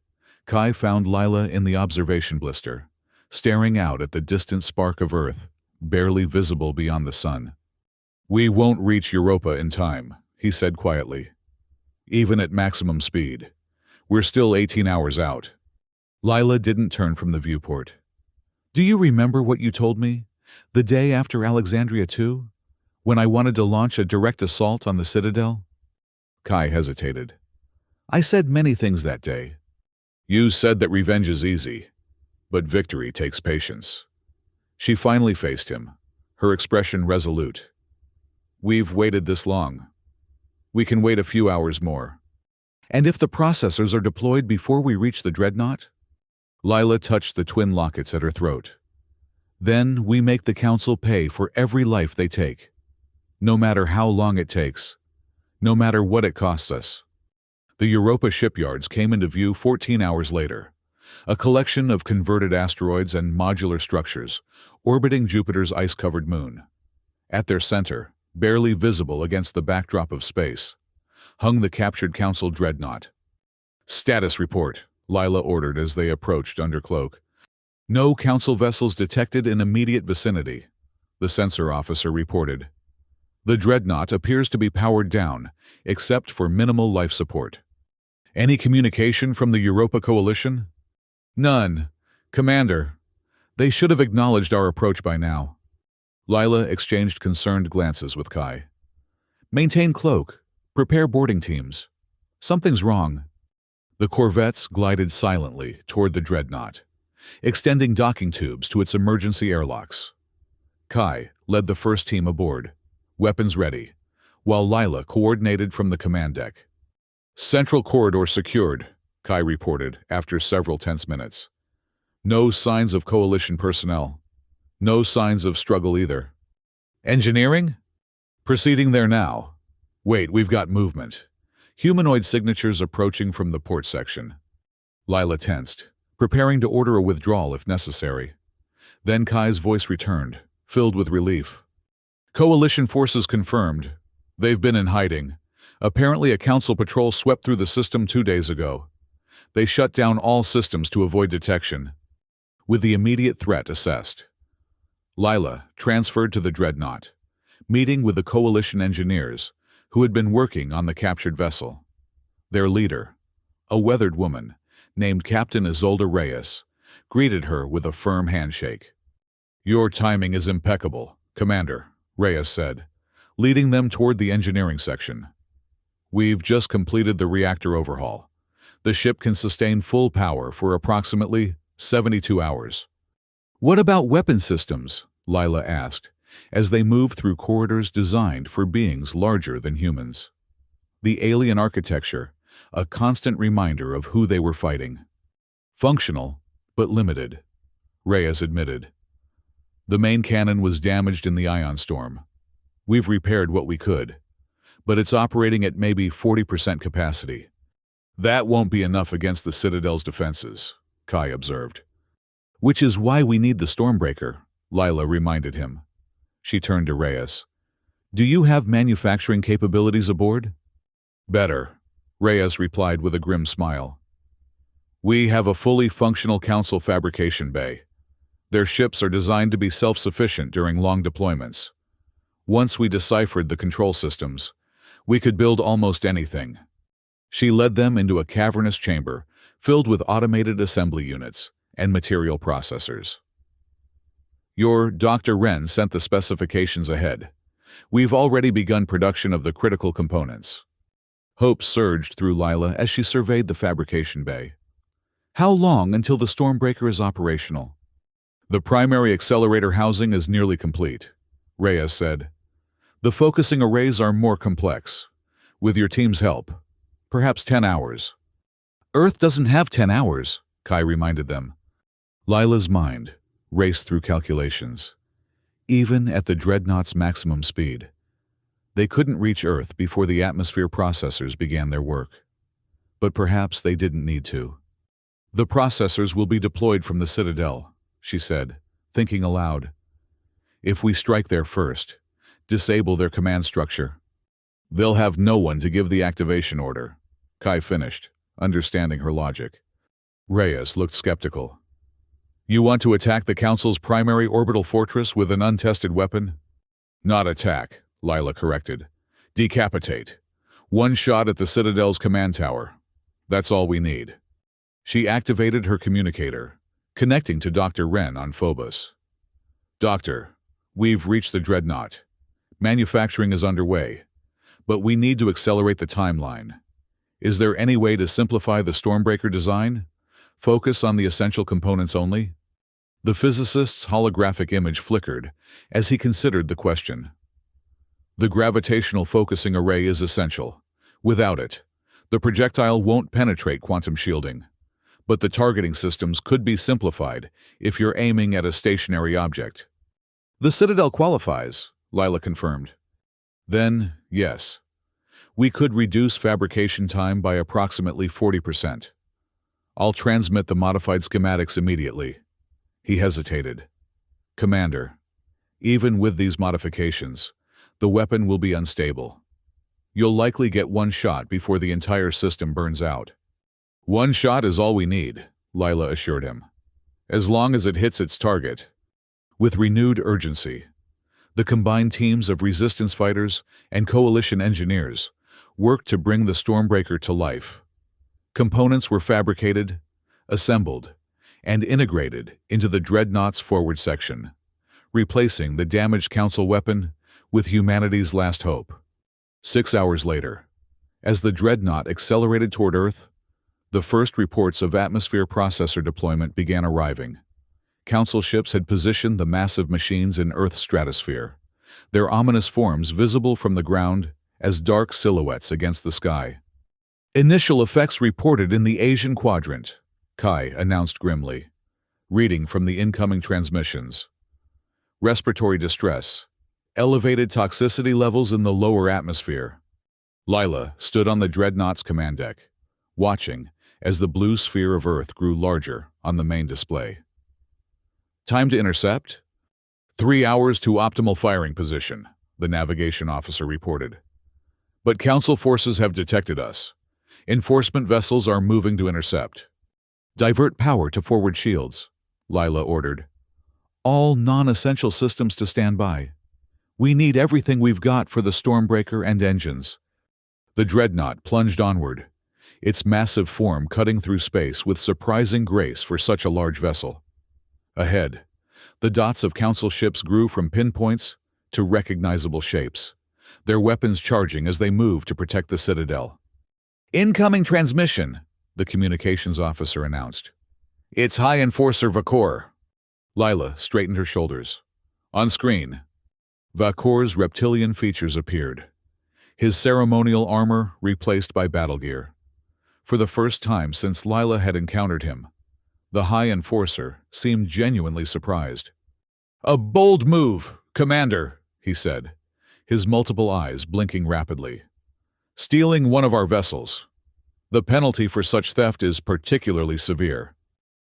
[SPEAKER 1] Kai found Lila in the observation blister, staring out at the distant spark of Earth, barely visible beyond the sun. "We won't reach Europa in time," he said quietly. "Even at maximum speed. We're still 18 hours out." Lila didn't turn from the viewport. "Do you remember what you told me, the day after Alexandria 2, when I wanted to launch a direct assault on the Citadel?" Kai hesitated. "I said many things that day." "You said that revenge is easy, but victory takes patience." She finally faced him, her expression resolute. "We've waited this long. We can wait a few hours more." "And if the processors are deployed before we reach the dreadnought?" Lila touched the twin lockets at her throat. "Then we make the Council pay for every life they take. No matter how long it takes. No matter what it costs us." The Europa shipyards came into view 14 hours later, a collection of converted asteroids and modular structures orbiting Jupiter's ice-covered moon. At their center, barely visible against the backdrop of space, hung the captured Council dreadnought. "Status report," Lila ordered as they approached under cloak. "No Council vessels detected in immediate vicinity," the sensor officer reported. "The dreadnought appears to be powered down, except for minimal life support." "Any communication from the Europa Coalition?" "None. Commander, they should have acknowledged our approach by now." Lila exchanged concerned glances with Kai. "Maintain cloak. Prepare boarding teams. Something's wrong." The corvettes glided silently toward the dreadnought, extending docking tubes to its emergency airlocks. Kai led the first team aboard, weapons ready, while Lila coordinated from the command deck. "Central corridor secured," Kai reported after several tense minutes. "No signs of Coalition personnel. No signs of struggle either." "Engineering?" "Proceeding there now. Wait, we've got movement. Humanoid signatures approaching from the port section." Lila tensed, preparing to order a withdrawal if necessary. Then Kai's voice returned, filled with relief. "Coalition forces confirmed. They've been in hiding. Apparently a Council patrol swept through the system 2 days ago. They shut down all systems to avoid detection, with the immediate threat assessed." Lila transferred to the dreadnought, meeting with the Coalition engineers who had been working on the captured vessel. Their leader, a weathered woman named Captain Isolda Reyes, greeted her with a firm handshake. "Your timing is impeccable, Commander," Reyes said, leading them toward the engineering section. "We've just completed the reactor overhaul. The ship can sustain full power for approximately 72 hours. "What about weapon systems?" Lila asked, as they moved through corridors designed for beings larger than humans. The alien architecture, a constant reminder of who they were fighting. "Functional, but limited," Reyes admitted. "The main cannon was damaged in the ion storm. We've repaired what we could, but it's operating at maybe 40% capacity. That won't be enough against the Citadel's defenses," Kai observed. "Which is why we need the Stormbreaker," Lila reminded him. She turned to Reyes. "Do you have manufacturing capabilities aboard?" "Better," Reyes replied with a grim smile. "We have a fully functional Council fabrication bay. Their ships are designed to be self-sufficient during long deployments. Once we deciphered the control systems, we could build almost anything." She led them into a cavernous chamber filled with automated assembly units and material processors. "Your Dr. Wren sent the specifications ahead. We've already begun production of the critical components." Hope surged through Lila as she surveyed the fabrication bay. "How long until the Stormbreaker is operational?" "The primary accelerator housing is nearly complete," Reyes said. "The focusing arrays are more complex. With your team's help, perhaps 10 hours. "Earth doesn't have 10 hours, Kai reminded them. Lila's mind raced through calculations. Even at the dreadnought's maximum speed, they couldn't reach Earth before the atmosphere processors began their work. But perhaps they didn't need to. "The processors will be deployed from the Citadel," she said, thinking aloud. "If we strike there first, disable their command structure, they'll have no one to give the activation order," Kai finished. understanding her logic. Reyes looked skeptical. You want to attack the Council's primary orbital fortress with an untested weapon? Not attack, Lila corrected. Decapitate. One shot at the Citadel's command tower. That's all we need. She activated her communicator, connecting to Dr. Wren on Phobos. Doctor, we've reached the Dreadnought. Manufacturing is underway, but we need to accelerate the timeline. Is there any way to simplify the Stormbreaker design? Focus on the essential components only? The physicist's holographic image flickered as he considered the question. The gravitational focusing array is essential. Without it, the projectile won't penetrate quantum shielding. But the targeting systems could be simplified if you're aiming at a stationary object. The Citadel qualifies, Lila confirmed. Then, yes. We could reduce fabrication time by approximately 40%. I'll transmit the modified schematics immediately. He hesitated. Commander, even with these modifications, the weapon will be unstable. You'll likely get one shot before the entire system burns out. One shot is all we need, Lila assured him. As long as it hits its target. With renewed urgency, the combined teams of resistance fighters and coalition engineers worked to bring the Stormbreaker to life. Components were fabricated, assembled, and integrated into the Dreadnought's forward section, replacing the damaged Council weapon with humanity's last hope. 6 hours later, as the Dreadnought accelerated toward Earth, the first reports of atmosphere processor deployment began arriving. Council ships had positioned the massive machines in Earth's stratosphere, their ominous forms visible from the ground as dark silhouettes against the sky. Initial effects reported in the Asian quadrant, Kai announced grimly, reading from the incoming transmissions. Respiratory distress, elevated toxicity levels in the lower atmosphere. Lila stood on the Dreadnought's command deck, watching as the blue sphere of Earth grew larger on the main display. Time to intercept? 3 hours to optimal firing position, the navigation officer reported. But Council forces have detected us. Enforcement vessels are moving to intercept. Divert power to forward shields, Lila ordered. All non-essential systems to stand by. We need everything we've got for the Stormbreaker and engines. The Dreadnought plunged onward, its massive form cutting through space with surprising grace for such a large vessel. Ahead, the dots of Council ships grew from pinpoints to recognizable shapes, their weapons charging as they moved to protect the Citadel. Incoming transmission, the communications officer announced. It's High Enforcer Vakor. Lila straightened her shoulders. On screen, Vakor's reptilian features appeared, his ceremonial armor replaced by battle gear. For the first time since Lila had encountered him, the High Enforcer seemed genuinely surprised. A bold move, Commander, he said, his multiple eyes blinking rapidly. Stealing one of our vessels. The penalty for such theft is particularly severe.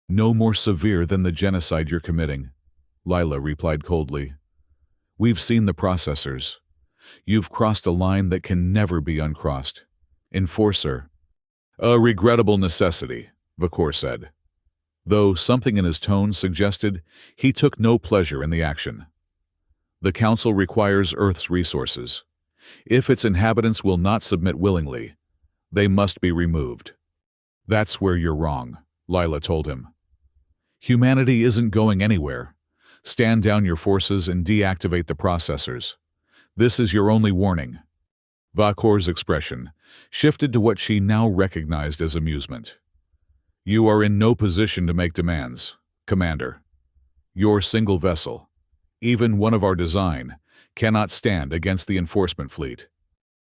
[SPEAKER 1] No more severe than the genocide you're committing, Lila replied coldly. We've seen the processors. You've crossed a line that can never be uncrossed. Enforcer. A regrettable necessity, Vakor said, though something in his tone suggested he took no pleasure in the action. The Council requires Earth's resources. If its inhabitants will not submit willingly, they must be removed. That's where you're wrong, Lila told him. Humanity isn't going anywhere. Stand down your forces and deactivate the processors. This is your only warning. Vakor's expression shifted to what she now recognized as amusement. You are in no position to make demands, Commander. Your single vessel, even one of our design, cannot stand against the enforcement fleet.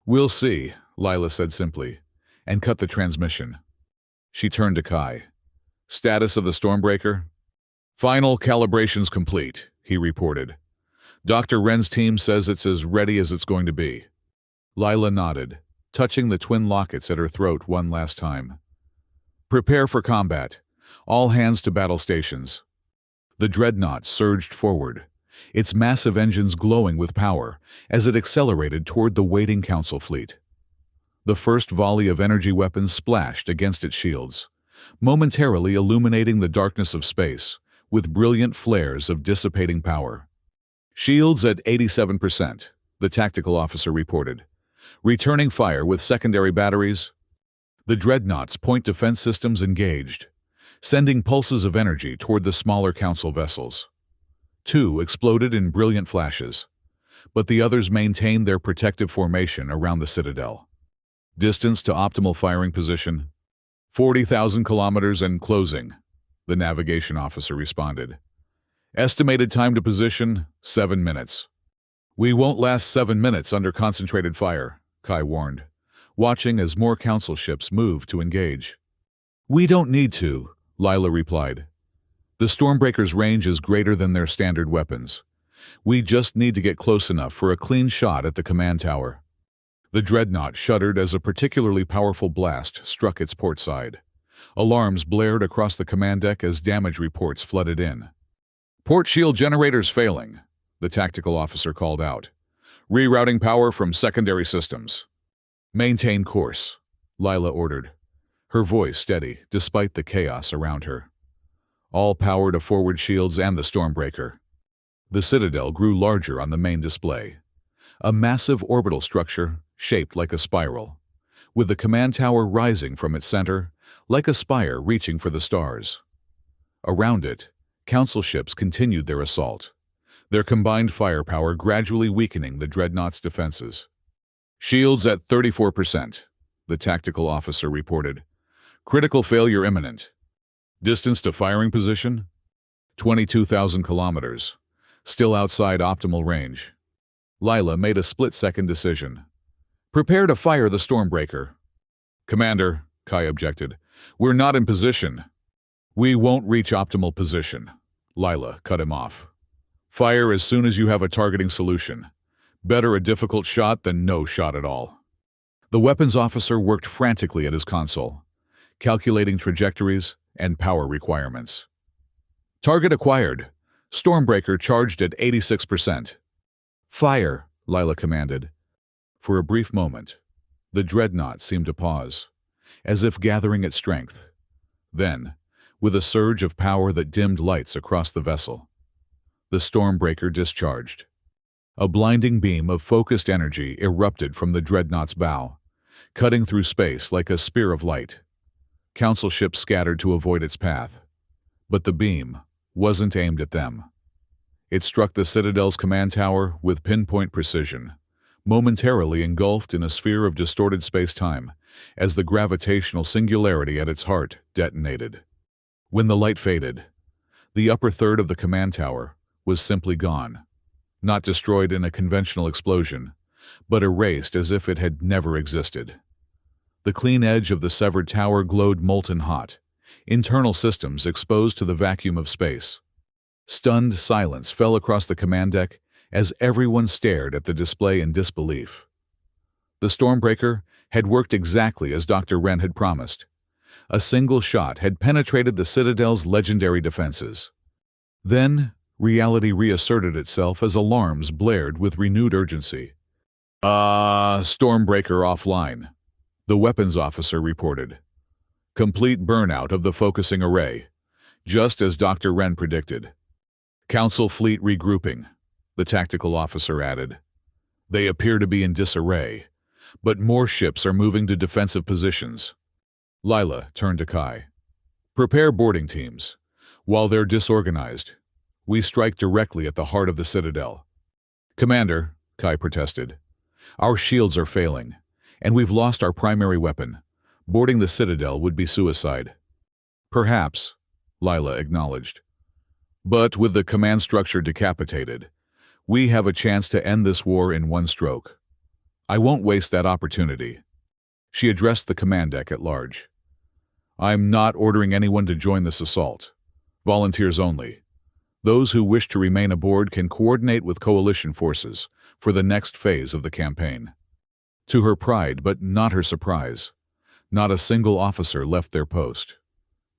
[SPEAKER 1] We'll see, Lila said simply, and cut the transmission. She turned to Kai. Status of the Stormbreaker? Final calibrations complete, he reported. Dr. Wren's team says it's as ready as it's going to be. Lila nodded, touching the twin lockets at her throat one last time. Prepare for combat. All hands to battle stations. The Dreadnought surged forward, its massive engines glowing with power as it accelerated toward the waiting Council fleet. The first volley of energy weapons splashed against its shields, momentarily illuminating the darkness of space with brilliant flares of dissipating power. Shields at 87%, the tactical officer reported. Returning fire with secondary batteries. The Dreadnought's point defense systems engaged, sending pulses of energy toward the smaller Council vessels. 2 exploded in brilliant flashes, but the others maintained their protective formation around the Citadel. Distance to optimal firing position, 40,000 kilometers and closing, the navigation officer responded. Estimated time to position, 7 minutes. We won't last 7 minutes under concentrated fire, Kai warned, watching as more Council ships moved to engage. We don't need to, Lila replied. The Stormbreaker's range is greater than their standard weapons. We just need to get close enough for a clean shot at the command tower. The Dreadnought shuddered as a particularly powerful blast struck its port side. Alarms blared across the command deck as damage reports flooded in. Port shield generators failing, the tactical officer called out. Rerouting power from secondary systems. Maintain course, Lila ordered, her voice steady despite the chaos around her. All power to forward shields and the Stormbreaker. The Citadel grew larger on the main display, a massive orbital structure shaped like a spiral, with the command tower rising from its center like a spire reaching for the stars. Around it, Council ships continued their assault, their combined firepower gradually weakening the Dreadnought's defenses. Shields at 34%, the tactical officer reported. Critical failure imminent. Distance to firing position? 22,000 kilometers. Still outside optimal range. Lila made a split-second decision. Prepare to fire the Stormbreaker. Commander, Kai objected, we're not in position. We won't reach optimal position. Lila cut him off. Fire as soon as you have a targeting solution. Better a difficult shot than no shot at all. The weapons officer worked frantically at his console, calculating trajectories and power requirements. Target acquired. Stormbreaker charged at 86%. Fire, Lila commanded. For a brief moment, the Dreadnought seemed to pause, as if gathering its strength. Then, with a surge of power that dimmed lights across the vessel, the Stormbreaker discharged. A blinding beam of focused energy erupted from the Dreadnought's bow, cutting through space like a spear of light. Council ships scattered to avoid its path, but the beam wasn't aimed at them. It struck the Citadel's command tower with pinpoint precision, momentarily engulfed in a sphere of distorted space-time as the gravitational singularity at its heart detonated. When the light faded, the upper third of the command tower was simply gone, not destroyed in a conventional explosion, but erased as if it had never existed. The clean edge of the severed tower glowed molten hot, internal systems exposed to the vacuum of space. Stunned silence fell across the command deck as everyone stared at the display in disbelief. The Stormbreaker had worked exactly as Dr. Wren had promised. A single shot had penetrated the Citadel's legendary defenses. Then, reality reasserted itself as alarms blared with renewed urgency. Stormbreaker offline, the weapons officer reported. Complete burnout of the focusing array, just as Dr. Wren predicted. Council fleet regrouping, the tactical officer added. They appear to be in disarray, but more ships are moving to defensive positions. Lila turned to Kai. Prepare boarding teams. While they're disorganized, we strike directly at the heart of the Citadel. Commander, Kai protested, our shields are failing, and we've lost our primary weapon. Boarding the Citadel would be suicide. Perhaps, Lila acknowledged. But with the command structure decapitated, we have a chance to end this war in one stroke. I won't waste that opportunity. She addressed the command deck at large. I'm not ordering anyone to join this assault. Volunteers only. Those who wish to remain aboard can coordinate with coalition forces for the next phase of the campaign. To her pride, but not her surprise, not a single officer left their post.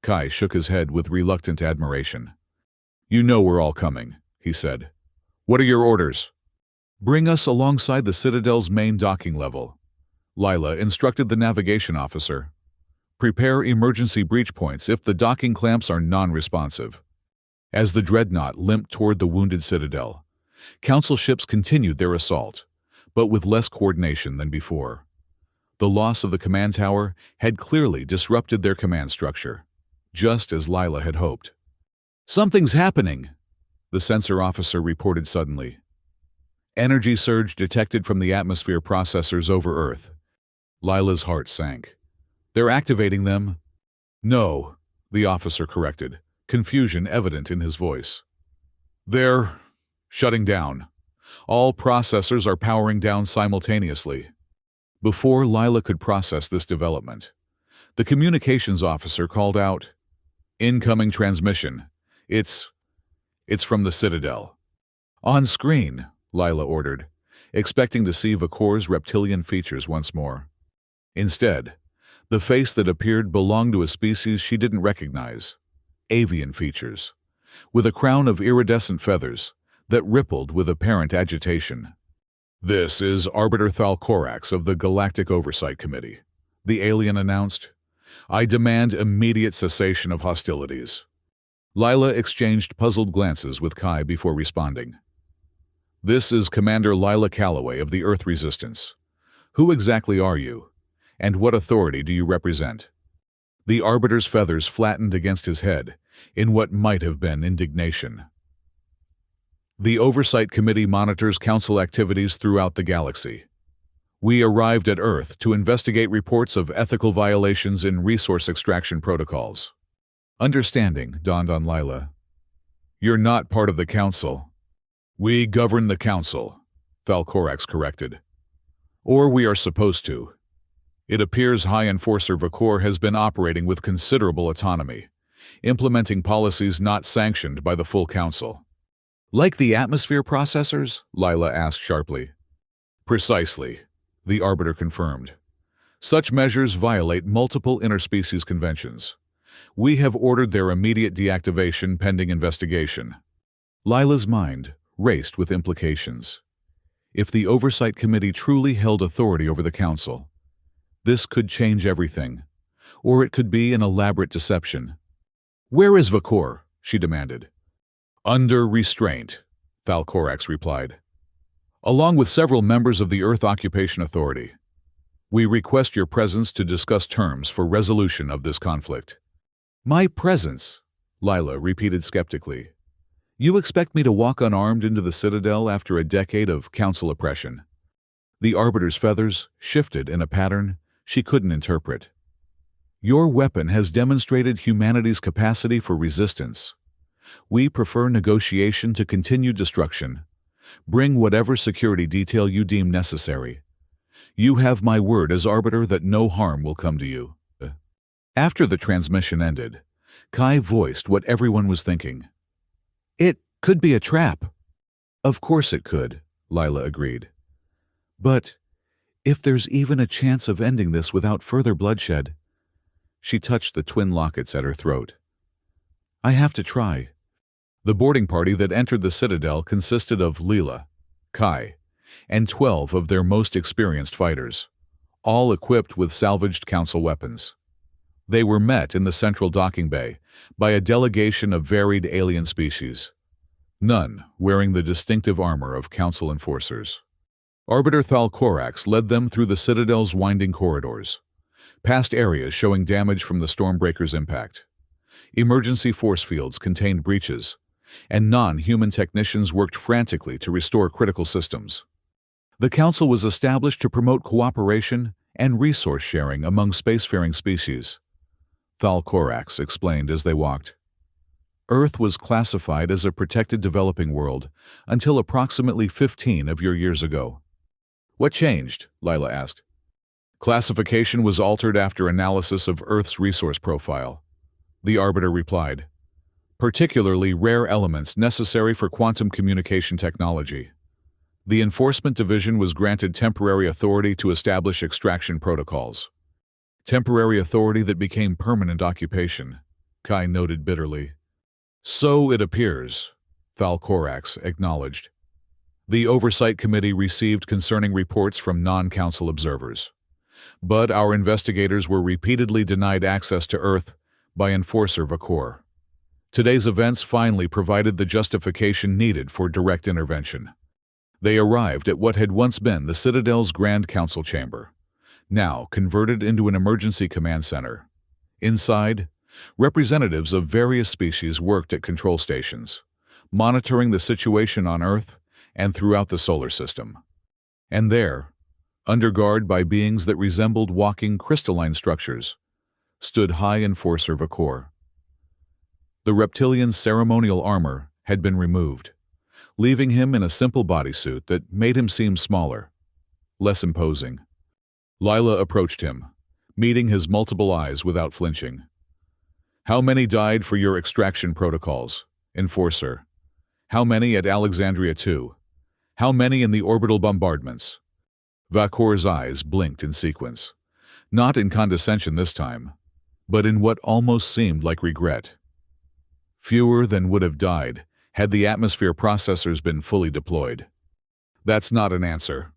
[SPEAKER 1] Kai shook his head with reluctant admiration. You know we're all coming, he said. What are your orders? Bring us alongside the Citadel's main docking level. Lila instructed the navigation officer. Prepare emergency breach points if the docking clamps are non-responsive. As the dreadnought limped toward the wounded citadel, Council ships continued their assault, but with less coordination than before. The loss of the command tower had clearly disrupted their command structure, just as Lila had hoped. "Something's happening," the sensor officer reported suddenly. Energy surge detected from the atmosphere processors over Earth. Lila's heart sank. "They're activating them." "No," the officer corrected, confusion evident in his voice. "They're shutting down. All processors are powering down simultaneously." Before Lila could process this development, the communications officer called out, "Incoming transmission. It's from the Citadel." "On screen," Lila ordered, expecting to see Vakor's reptilian features once more. Instead, the face that appeared belonged to a species she didn't recognize, avian features, with a crown of iridescent feathers that rippled with apparent agitation. "This is Arbiter Thalkorax of the Galactic Oversight Committee," the alien announced. "I demand immediate cessation of hostilities." Lila exchanged puzzled glances with Kai before responding. "This is Commander Lila Calloway of the Earth Resistance. Who exactly are you, and what authority do you represent?" The Arbiter's feathers flattened against his head in what might have been indignation. "The Oversight Committee monitors Council activities throughout the galaxy. We arrived at Earth to investigate reports of ethical violations in resource extraction protocols." Understanding dawned on Lila. "You're not part of the Council." "We govern the Council," Thalkorax corrected. "Or we are supposed to. It appears High Enforcer Vakor has been operating with considerable autonomy, implementing policies not sanctioned by the full Council." "Like the atmosphere processors?" Lila asked sharply. "Precisely," the Arbiter confirmed. "Such measures violate multiple interspecies conventions. We have ordered their immediate deactivation pending investigation." Lila's mind raced with implications. If the Oversight Committee truly held authority over the Council, this could change everything, or it could be an elaborate deception. "Where is Vakor?" she demanded. "Under restraint," Thalkorax replied. "Along with several members of the Earth Occupation Authority. We request your presence to discuss terms for resolution of this conflict." "My presence?" Lila repeated skeptically. "You expect me to walk unarmed into the Citadel after a decade of Council oppression?" The Arbiter's feathers shifted in a pattern she couldn't interpret. "Your weapon has demonstrated humanity's capacity for resistance. We prefer negotiation to continued destruction. Bring whatever security detail you deem necessary. You have my word as Arbiter that no harm will come to you." After the transmission ended, Kai voiced what everyone was thinking. "It could be a trap." "Of course it could," Lila agreed. "But if there's even a chance of ending this without further bloodshed—" She touched the twin lockets at her throat. "I have to try." The boarding party that entered the Citadel consisted of Lila, Kai, and 12 of their most experienced fighters, all equipped with salvaged Council weapons. They were met in the central docking bay by a delegation of varied alien species, none wearing the distinctive armor of Council enforcers. Arbiter Thalkorax led them through the Citadel's winding corridors, past areas showing damage from the Stormbreaker's impact. Emergency force fields contained breaches, and non-human technicians worked frantically to restore critical systems. The Council was established to promote cooperation and resource sharing among spacefaring species, Thalkorax explained as they walked. Earth was classified as a protected developing world until approximately 15 of your years ago. "What changed?" Lila asked. "Classification was altered after analysis of Earth's resource profile," the Arbiter replied. "Particularly rare elements necessary for quantum communication technology. The Enforcement Division was granted temporary authority to establish extraction protocols. Temporary authority that became permanent occupation," Kai noted bitterly. "So it appears," Thalkorax acknowledged. The Oversight Committee received concerning reports from non-Council observers. But our investigators were repeatedly denied access to Earth by Enforcer Vakor. Today's events finally provided the justification needed for direct intervention. They arrived at what had once been the Citadel's Grand Council chamber, now converted into an emergency command center. Inside, representatives of various species worked at control stations, monitoring the situation on Earth and throughout the solar system. And there, under guard by beings that resembled walking crystalline structures, stood High Enforcer Vakor. The reptilian's ceremonial armor had been removed, leaving him in a simple bodysuit that made him seem smaller, less imposing. Lila approached him, meeting his multiple eyes without flinching. "How many died for your extraction protocols, Enforcer? How many at Alexandria 2? How many in the orbital bombardments?" Vakor's eyes blinked in sequence, not in condescension this time, but in what almost seemed like regret. Fewer than would have died had the atmosphere processors been fully deployed. "That's not an answer."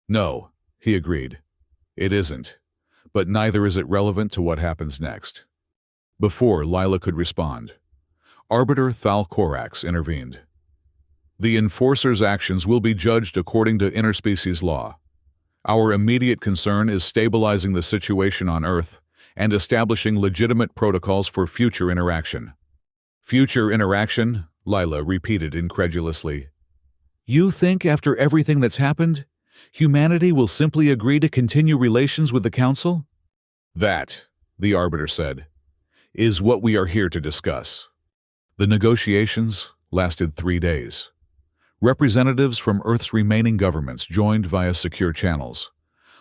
[SPEAKER 1] "No," he agreed. "It isn't, but neither is it relevant to what happens next." Before Lila could respond, Arbiter Thal Korax intervened. "The Enforcer's actions will be judged according to interspecies law. Our immediate concern is stabilizing the situation on Earth and establishing legitimate protocols for future interaction." "Future interaction?" Lila repeated incredulously. "You think after everything that's happened, humanity will simply agree to continue relations with the Council?" "That," the Arbiter said, "is what we are here to discuss." The negotiations lasted 3 days. Representatives from Earth's remaining governments joined via secure channels,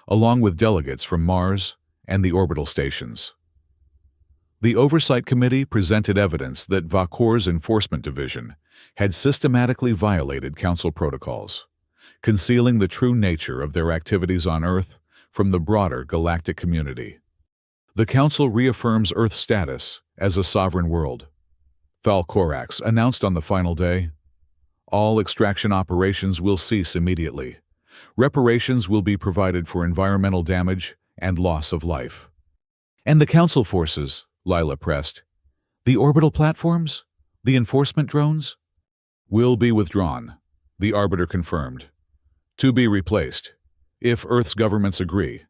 [SPEAKER 1] along with delegates from Mars and the orbital stations. The Oversight Committee presented evidence that Vakor's Enforcement Division had systematically violated Council protocols, concealing the true nature of their activities on Earth from the broader galactic community. The Council reaffirms Earth's status as a sovereign world. Thal Korax announced on the final day, "All extraction operations will cease immediately. Reparations will be provided for environmental damage and loss of life." "And the Council forces?" Lila pressed. "The orbital platforms? The enforcement drones?" "Will be withdrawn," the Arbiter confirmed. "To be replaced, if Earth's governments agree,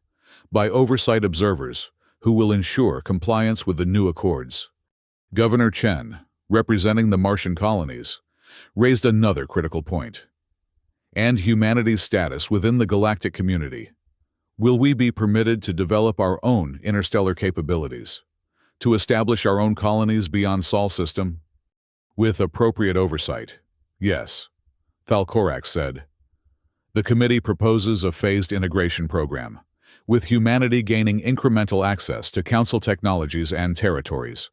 [SPEAKER 1] by oversight observers who will ensure compliance with the new accords." Governor Chen, representing the Martian colonies, raised another critical point. "And humanity's status within the galactic community. Will we be permitted to develop our own interstellar capabilities? To establish our own colonies beyond Sol system?" "With appropriate oversight, yes," Thal Korax said. "The committee proposes a phased integration program, with humanity gaining incremental access to Council technologies and territories."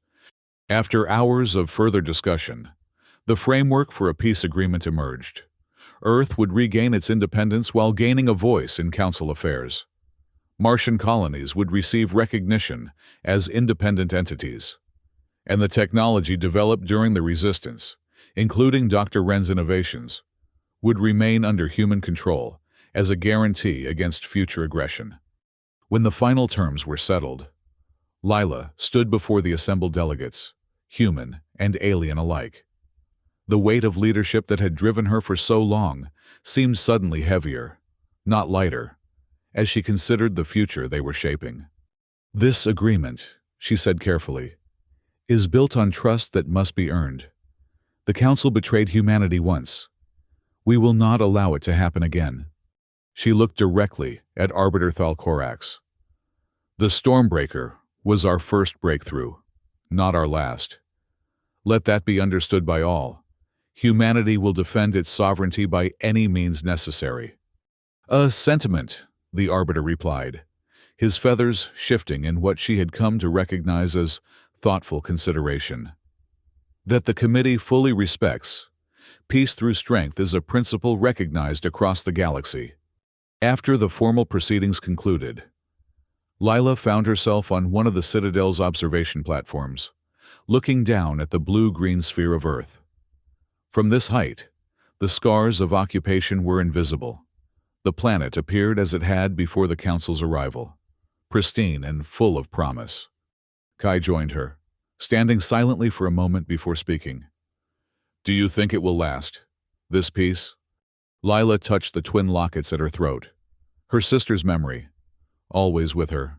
[SPEAKER 1] After hours of further discussion, the framework for a peace agreement emerged. Earth would regain its independence while gaining a voice in Council affairs. Martian colonies would receive recognition as independent entities, and the technology developed during the Resistance, including Dr. Wren's innovations, would remain under human control as a guarantee against future aggression. When the final terms were settled, Lila stood before the assembled delegates, human and alien alike. The weight of leadership that had driven her for so long seemed suddenly heavier, not lighter, as she considered the future they were shaping. "This agreement," she said carefully, "is built on trust that must be earned. The Council betrayed humanity once. We will not allow it to happen again." She looked directly at Arbiter Thal Korax. "The Stormbreaker was our first breakthrough, not our last. Let that be understood by all. Humanity will defend its sovereignty by any means necessary." "A sentiment," the Arbiter replied, his feathers shifting in what she had come to recognize as thoughtful consideration. "That the committee fully respects. Peace through strength is a principle recognized across the galaxy." After the formal proceedings concluded, Lila found herself on one of the Citadel's observation platforms, looking down at the blue-green sphere of Earth. From this height, the scars of occupation were invisible. The planet appeared as it had before the Council's arrival, pristine and full of promise. Kai joined her, standing silently for a moment before speaking. Do you think it will last? This peace? Lila touched the twin lockets at her throat. Her sister's memory, always with her.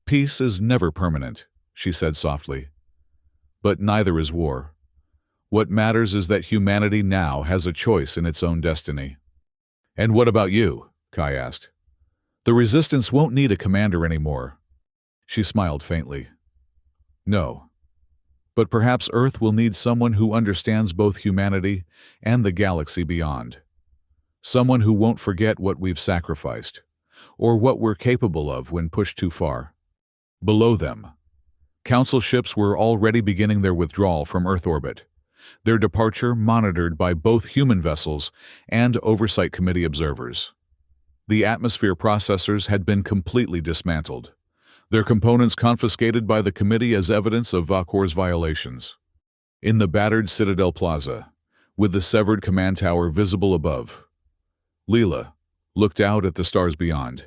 [SPEAKER 1] Peace is never permanent, she said softly. But neither is war. What matters is that humanity now has a choice in its own destiny. And what about you? Kai asked. The Resistance won't need a commander anymore. She smiled faintly. No. But perhaps Earth will need someone who understands both humanity and the galaxy beyond. Someone who won't forget what we've sacrificed, or what we're capable of when pushed too far. Below them, Council ships were already beginning their withdrawal from Earth orbit, their departure monitored by both human vessels and Oversight Committee observers. The atmosphere processors had been completely dismantled, their components confiscated by the committee as evidence of Vakor's violations. In the battered Citadel Plaza, with the severed command tower visible above, Leela looked out at the stars beyond.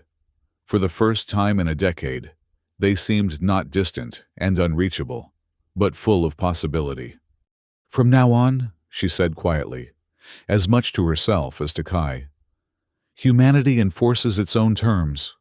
[SPEAKER 1] For the first time in a decade, they seemed not distant and unreachable, but full of possibility. From now on, she said quietly, as much to herself as to Kai, humanity enforces its own terms.